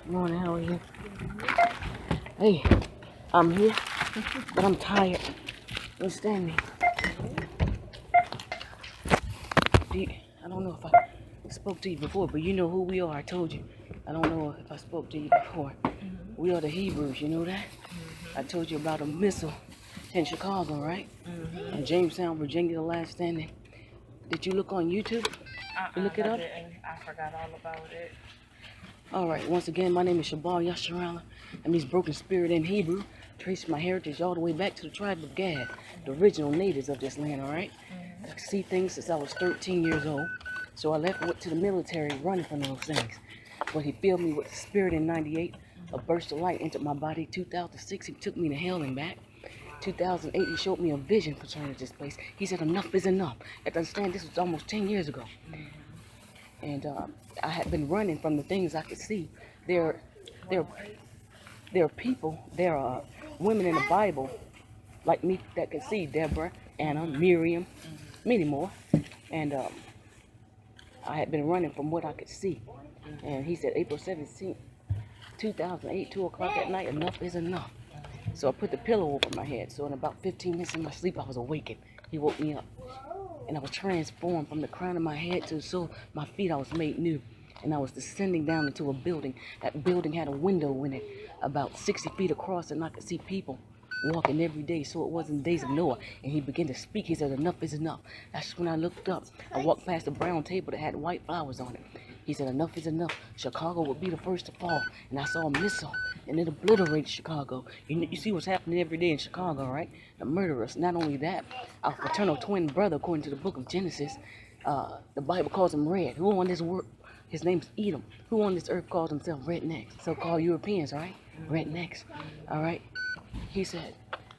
Morning, how are you? Hey, I'm here, but I'm tired. Understand me? I don't know if I spoke to you before, but you know who we are. I told you. I don't know if I spoke to you before. We are the Hebrews, you know that? I told you about a missile in Chicago, right? In Jamestown, Virginia, the last standing. Did you look on YouTube? You look it up? I forgot all about it. Alright, once again, my name is Shabal Yasharala. I'm these broken spirit in Hebrew. Trace my heritage all the way back to the tribe of Gad, the original natives of this land, alright? I see things since I was 13 years old. So I went to the military running from those things. But he filled me with the spirit in 98. A burst of light entered my body. 2006, he took me to hell and back. 2008, he showed me a vision concerning this place. He said, enough is enough. You have to understand, this was almost 10 years ago. And I had been running from the things I could see. There are people, there are women in the Bible like me that can see. Deborah, Anna, Miriam, many more. And I had been running from what I could see. And he said, April 17th, 2008, 2 o'clock at night, enough is enough. So I put the pillow over my head. So in about 15 minutes in my sleep, I was awakened. He woke me up. And I was transformed from the crown of my head to the sole of my feet. I was made new. And I was descending down into a building. That building had a window in it about 60 feet across, and I could see people walking every day. So it was in the days of Noah. And he began to speak. He said, enough is enough. That's when I looked up. I walked past a brown table that had white flowers on it. He said, enough is enough. Chicago would be the first to fall. And I saw a missile, and it obliterated Chicago. You see what's happening every day in Chicago, right? The murderers. Not only that, our fraternal twin brother, according to the book of Genesis, the Bible calls him red. Who on this world? His name's Edom. Who on this earth calls himself rednecks? So-called Europeans, right? Rednecks, all right? He said,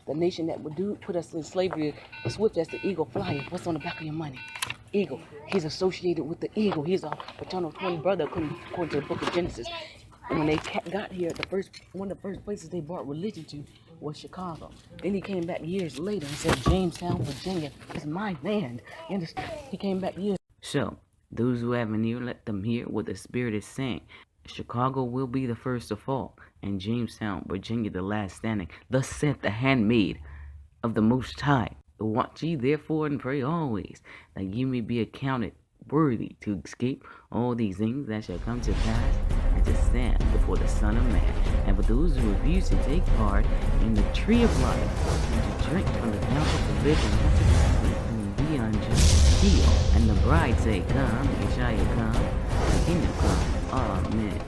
the nation that would put us in slavery is swift as the eagle flying. What's on the back of your money? Eagle. He's associated with the eagle. He's our paternal twin brother, according to the book of Genesis. And when they got here, one of the first places they brought religion to was Chicago. Then he came back years later and said, Jamestown, Virginia is my land. You understand? He came back years. So, those who have an ear, let them hear what the Spirit is saying. Chicago will be the first to fall, and Jamestown, Virginia, the last standing. Thus saith the handmaid of the Most High. Watch ye therefore and pray always, that ye may be accounted worthy to escape all these things that shall come to pass, and to stand before the Son of Man. And for those who refuse to take part in the tree of life, and to drink from the fountain of living water, and be unjust, heal. And the bride say, come, it shall come, the kingdom come. Amen.